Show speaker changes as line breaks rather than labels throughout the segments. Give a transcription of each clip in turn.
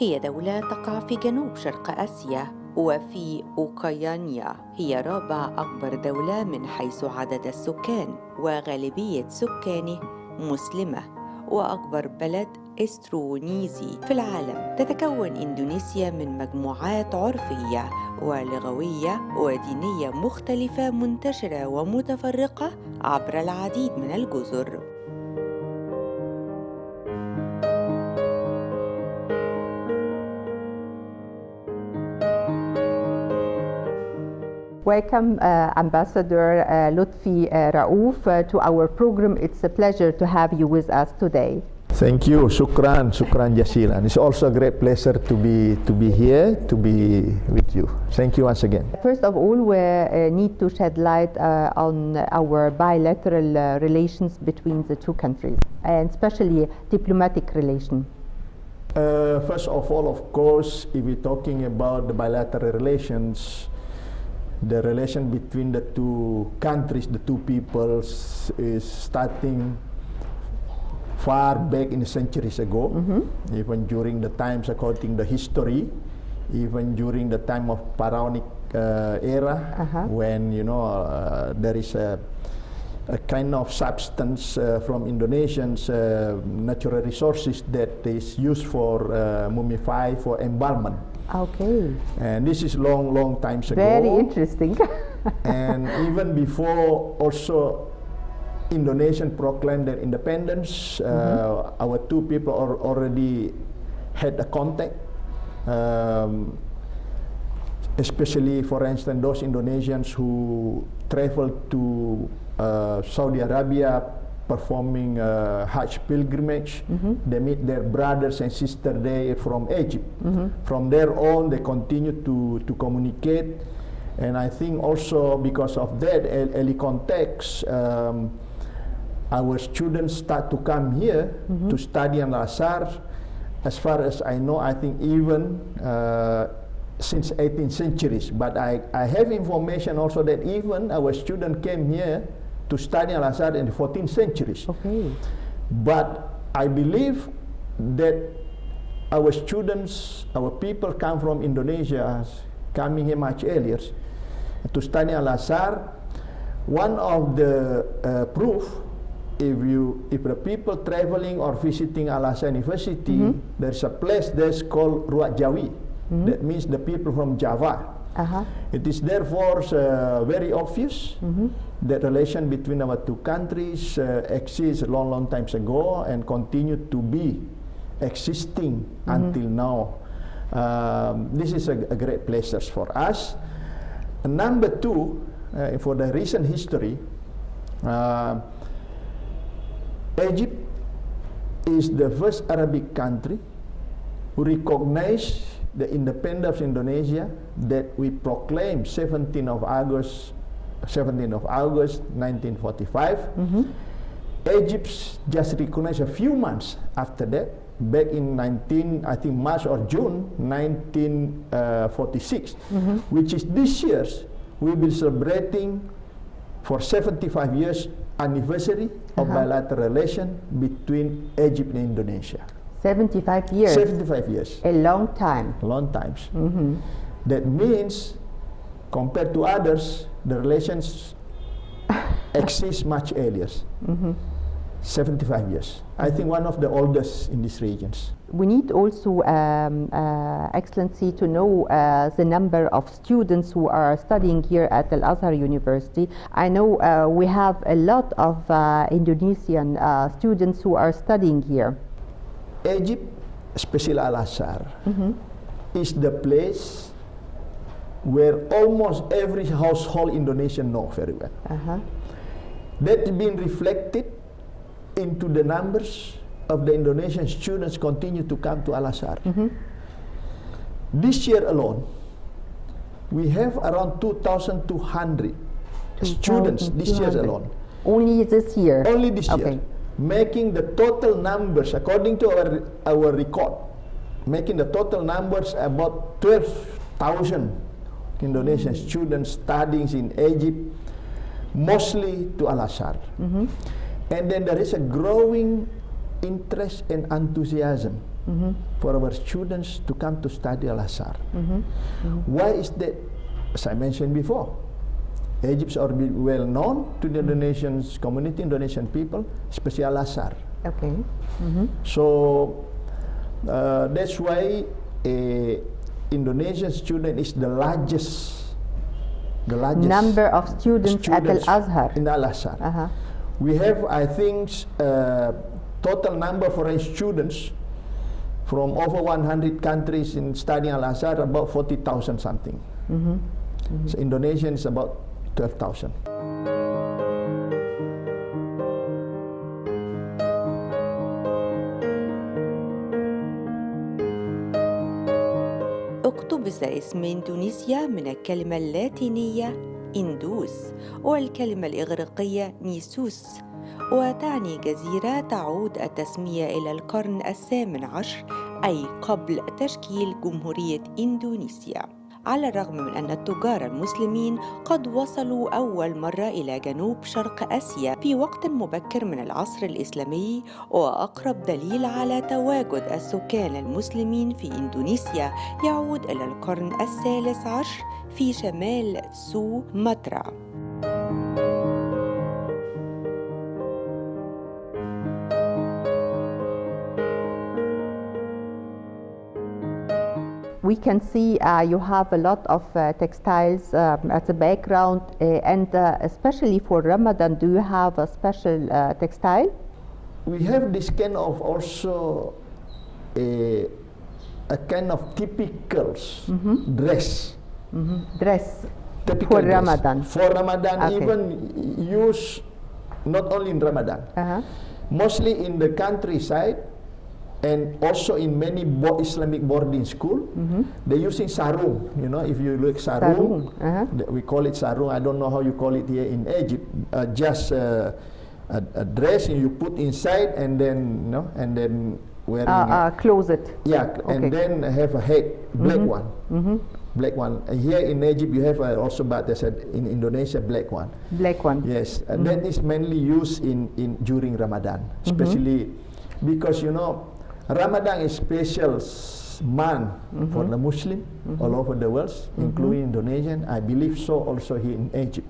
هي دولة تقع في جنوب شرق آسيا، وفي أوقيانيا هي رابع أكبر دولة من حيث عدد السكان، وغالبية سكانه مسلمة، وأكبر بلد إسترونيسي في العالم. تتكون إندونيسيا من مجموعات عرفية ولغوية ودينية مختلفة منتشرة ومتفرقة عبر العديد من الجزر.
Welcome, Ambassador Lutfi Raouf, to our program. It's a pleasure to have you with us today.
Thank you, shukran jazilan. It's also a great pleasure to be here, to be with you. Thank you once again.
First of all, we need to shed light on our bilateral relations between the two countries, and especially diplomatic relation.
First of all, of course, if we're talking about the bilateral relations, the relation between the two countries, the two peoples, is starting far back in the centuries ago, even during the times according to history, even during the time of pharaonic era, when there is a kind of substance from Indonesians natural resources that is used for mummify, for embalmment.
Okay.
And this is long times ago.
Very interesting.
And even before also Indonesian proclaimed their independence, our two people already had a contact, especially for instance those Indonesians who traveled to Saudi Arabia performing Hajj pilgrimage. They meet their brothers and sisters there from Egypt. From there on, they continue to communicate, and I think also because of that early context, our students start to come here to study in Al-Azhar. As far as I know, I think even since 18th centuries, but I have information also that even our students came here to study Al-Azhar in the 14th centuries.
Okay.
But I believe that our students, our people come from Indonesia, coming here much earlier to study Al-Azhar. One of the proof, if the people traveling or visiting Al-Azhar University, there's a place that's called Ruak Jawi. That means the people from Java. It is therefore very obvious that relation between our two countries exists long times ago and continue to be existing until now. This is a great pleasure for us. And number two, for the recent history, Egypt is the first Arabic country who recognized the independence of Indonesia that we proclaimed 17th of August 1945. Egypt just recognized a few months after that, back in March or June 1946, which is this year's we'll be celebrating for 75 years anniversary of bilateral relation between Egypt and Indonesia.
75 years.
75 years.
A long time.
Long times. That means, compared to others, the relations exist much earlier. 75 years. I think one of the oldest in these regions.
We need also, Excellency, to know the number of students who are studying here at Al-Azhar University. I know we have a lot of Indonesian students who are studying here.
Egypt, especially Al-Azhar, is the place where almost every household Indonesian know very well. That's been reflected into the numbers of the Indonesian students continue to come to Al-Azhar. This year alone, we have around 2,200 students this year alone.
Only this year?
Only this year. Making the total numbers, according to our record, making the total numbers about 12,000 Indonesian students studying in Egypt, mostly to Al-Azhar. And then there is a growing interest and enthusiasm for our students to come to study Al-Azhar. Why is that? As I mentioned before, Egypt is already well known to the Indonesian community, Indonesian people, especially Al-Azhar.
Okay.
So that's why Indonesian student is the largest
number of students at Al-Azhar.
In Al-Azhar. We have, I think, total number of foreign students from over 100 countries in studying Al-Azhar, about 40,000 something. So Indonesian is about 12,000.
اقتبس اسم إندونيسيا من الكلمة اللاتينية إندوس والكلمة الإغريقية نيسوس، وتعني جزيرة تعود التسمية إلى القرن الثامن عشر، أي قبل تشكيل جمهورية إندونيسيا. على الرغم من أن التجار المسلمين قد وصلوا أول مرة إلى جنوب شرق آسيا في وقت مبكر من العصر الإسلامي، وأقرب دليل على تواجد السكان المسلمين في إندونيسيا يعود إلى القرن الثالث عشر في شمال سومطرة.
We can see you have a lot of textiles at the background, and especially for Ramadan, do you have a special textile?
We have this kind of also a kind of typical dress.
Dress
Typical
for
dress.
Ramadan.
For Ramadan,
Okay.
even used not only in Ramadan, mostly in the countryside, and also in many Islamic boarding school, they're using sarung. You know, if you look sarung, we call it sarung. I don't know how you call it here in Egypt. Just a dress and you put inside, and then and then wearing
close it.
Yeah,
Okay.
and then have a hat, black one. Black one. Here in Egypt, you have also, but there's in Indonesia, black one.
Black one.
Yes, that is mainly used in during Ramadan, especially because Ramadan is special month for the Muslim all over the world, including Indonesian. I believe so also here in Egypt.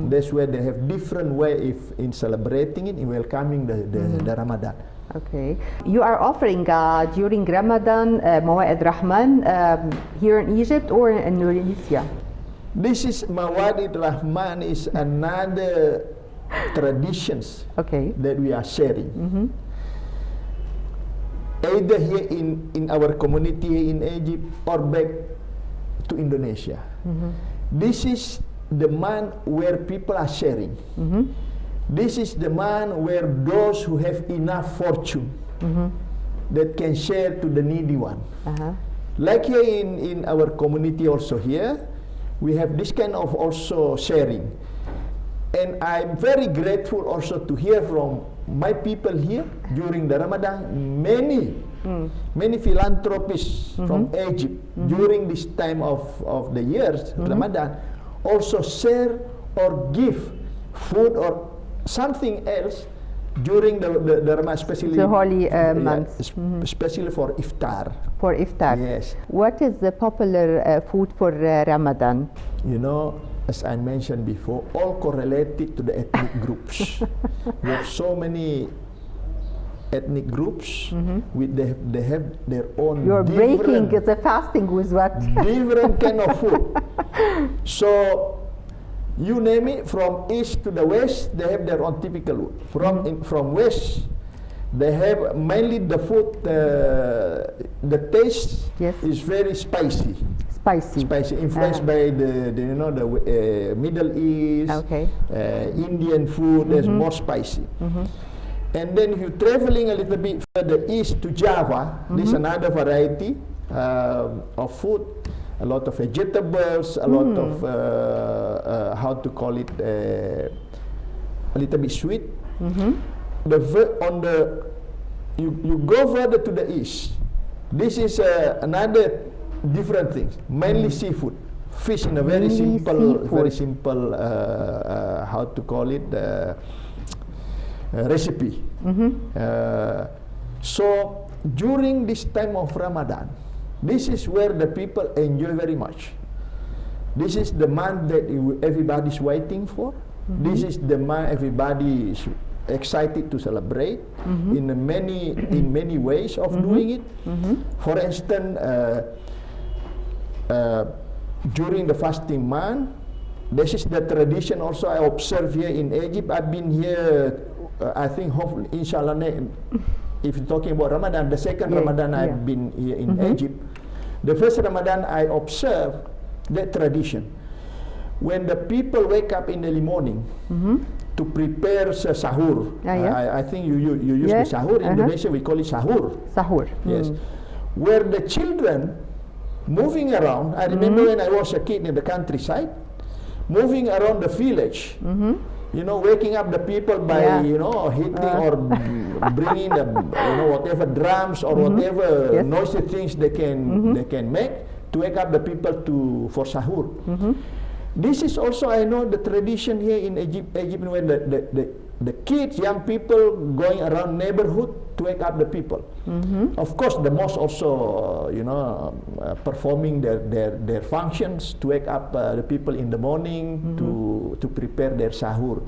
That's where they have different way in celebrating it, in welcoming the Ramadan.
Okay. You are offering during Ramadan Mawa'id Rahman here in Egypt or in Indonesia?
This is Mawa'id Rahman is another traditions that we are sharing. Either here in our community here in Egypt or back to Indonesia. This is the month where people are sharing. This is the month where those who have enough fortune that can share to the needy one. Like here in our community also here, we have this kind of also sharing. And I'm very grateful also to hear from my people here during the Ramadan, many philanthropists from Egypt during this time of the years, Ramadan, also share or give food or something else during the Ramadan, especially
the holy months,
especially for iftar.
For iftar.
Yes.
What is the popular food for Ramadan?
You know, as I mentioned before, all correlated to the ethnic groups. We have so many ethnic groups. They have their own.
You're breaking the fasting with what?
Different kind of food. So you name it, from east to the west, they have their own typical food. From west, they have mainly the food. The taste is very spicy. Spicy, influenced by the Middle East, Indian food. There's more spicy. And then if you're traveling a little bit further east to Java, there's another variety of food. A lot of vegetables, a lot of how to call it, a little bit sweet. You go further to the east. This is another different things, mainly seafood, fish in a very simple, how to call it, recipe. So during this time of Ramadan, this is where the people enjoy very much. This is the month that everybody's waiting for. This is the month everybody is excited to celebrate in many ways of doing it. For instance, during the fasting month, this is the tradition also I observe here in Egypt. I've been here, I think, hopefully, inshallah, if you're talking about Ramadan, the second Ramadan I've been here in Egypt. The first Ramadan I observed that tradition. When the people wake up in the early morning to prepare sahur, I think you use the sahur. In Indonesia we call it sahur.
Sahur.
Yes. Where the children moving around, I remember when I was a kid in the countryside, moving around the village, you know, waking up the people by, you know, hitting or bringing the, you know, whatever drums or whatever noisy things they can make to wake up the people for sahur. This is also, I know, the tradition here in Egypt when the kids, young people going around neighborhood to wake up the people. Of course, the mosque also, you know, performing their functions to wake up the people in the morning to prepare their sahur.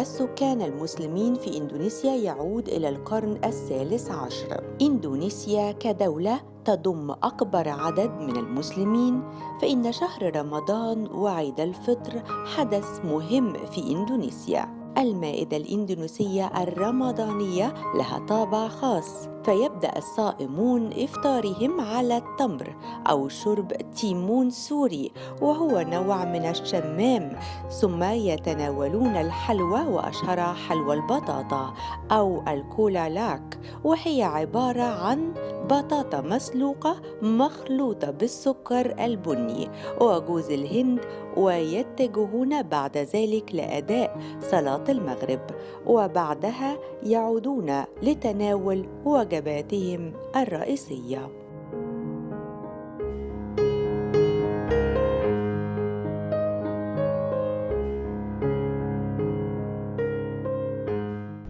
السكان المسلمين في إندونيسيا يعود إلى القرن الثالث عشر. إندونيسيا كدولة تضم أكبر عدد من المسلمين، فإن شهر رمضان وعيد الفطر حدث مهم في إندونيسيا. المائدة الإندونيسية الرمضانية لها طابع خاص، فيبدأ الصائمون إفطارهم على التمر أو شرب تيمون سوري وهو نوع من الشمام، ثم يتناولون الحلوى وأشهرها حلوى البطاطا أو الكولالاك، وهي عبارة عن بطاطا مسلوقة مخلوطة بالسكر البني وجوز الهند، ويتجهون بعد ذلك لأداء صلاة المغرب، وبعدها يعودون لتناول وجباتهم الرئيسية.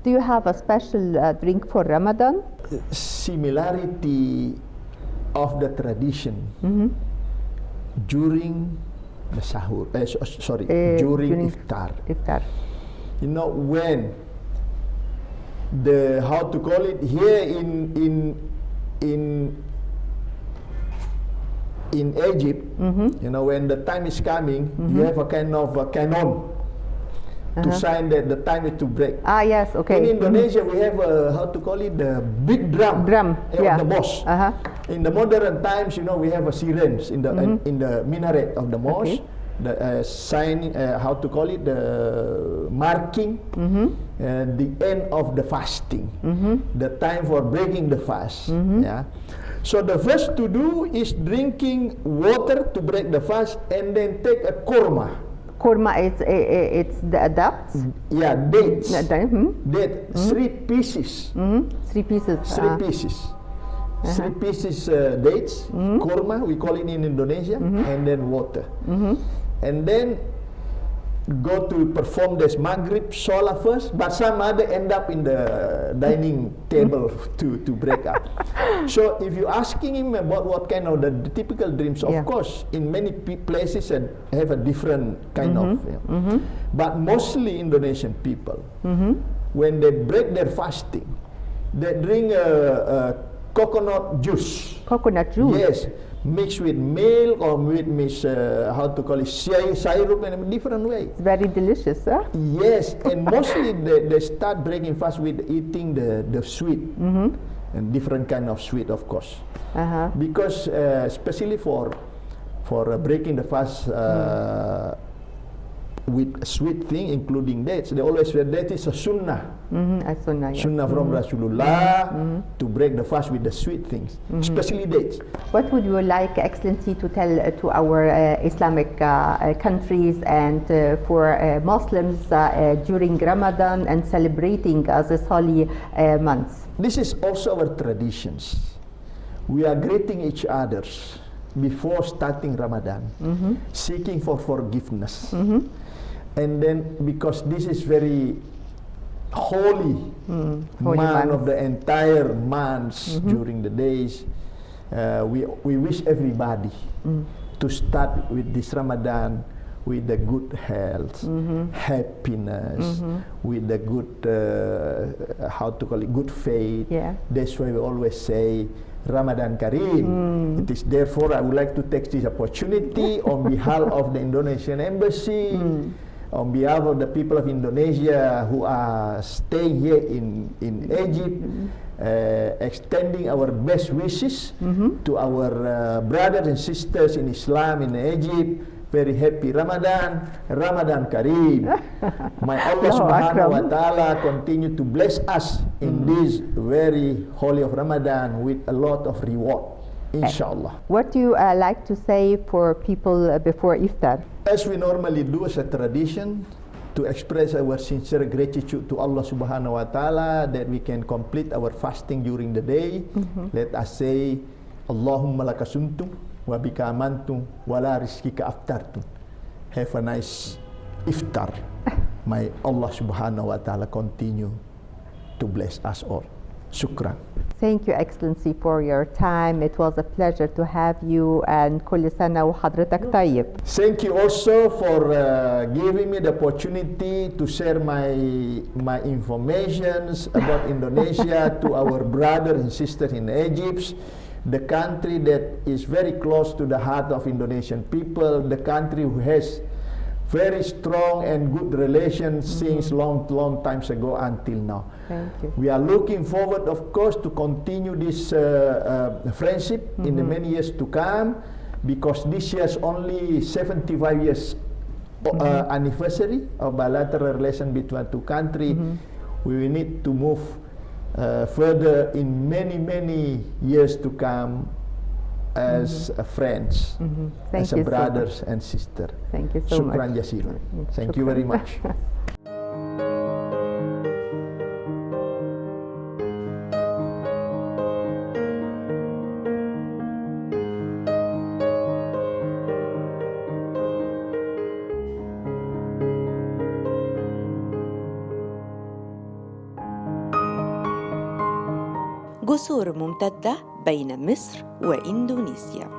Do you have a special drink for Ramadan?
Similarity of the tradition during the sahur, during iftar. You know, when the, how to call it, here in Egypt, you know, when the time is coming, you have a kind of a canon to sign that the time is to break.
Ah, yes, okay.
In Indonesia, we have a, how to call it, the big drum of the mosque. In the modern times, you know, we have a sirens in the minaret of the mosque. The sign, how to call it, the marking the end of the fasting, the time for breaking the fast. Yeah. So the first to do is drinking water to break the fast, and then take a korma.
Korma is it's the dates.
Yeah, dates. Date, 3 pieces.
3 pieces.
3 pieces. 3 pieces dates, korma, we call it in Indonesia, and then water. And then go to perform this Maghrib Salah first, but some other end up in the dining table to break up. So if you're asking him about what kind of the typical dreams, of course, in many places have a different kind of, but mostly Indonesian people, when they break their fasting, they drink coconut juice.
Coconut juice?
Yes. Mixed with milk or with how to call it, syrup in a different way.
It's very delicious, huh?
Yes, and mostly they start breaking fast with eating the sweet, and different kind of sweet, of course. Because especially for breaking the fast with a sweet thing, including dates, they always say that is a sunnah.
A sunnah, yeah.
Sunnah from Rasulullah to break the fast with the sweet things, especially dates.
What would you like, Excellency, to tell to our Islamic countries and for Muslims during Ramadan and celebrating this holy months?
This is also our traditions. We are greeting each other. before starting Ramadan, seeking for forgiveness. And then because this is very holy month of the entire months during the days, we wish everybody to start with this Ramadan with the good health, happiness, with the good, good faith.
Yeah.
That's why we always say Ramadan Kareem. It is therefore I would like to take this opportunity on behalf of the Indonesian Embassy, on behalf of the people of Indonesia who are staying here in Egypt, extending our best wishes to our brothers and sisters in Islam in Egypt. Very happy Ramadan, Ramadan Kareem. May Allah subhanahu wa ta'ala continue to bless us in this very holy of Ramadan with a lot of reward, inshallah.
What do you like to say for people before iftar?
As we normally do as a tradition, to express our sincere gratitude to Allah subhanahu wa ta'ala that we can complete our fasting during the day. Let us say, Allahumma laka sumtum wa bika amantum wa la rizqika aftartum. Have a nice iftar. May Allah subhanahu wa ta'ala continue to bless us all. Shukran.
Thank you, Excellency, for your time. It was a pleasure to have you, and كل سنة وحضرتك طيب.
Thank you also for giving me the opportunity to share my informations about Indonesia to our brothers and sisters in Egypt, the country that is very close to the heart of Indonesian people, the country who has very strong and good relations since long times ago until now.
Thank you.
We are looking forward, of course, to continue this friendship in the many years to come, because this year is only 75 years anniversary of bilateral relation between two countries. We will need to move further in many years to come as friends, as a brothers and sisters.
Thank you so
Shukran
much.
jazilan. Thank you very much.
جسور ممتدة بين مصر وإندونيسيا.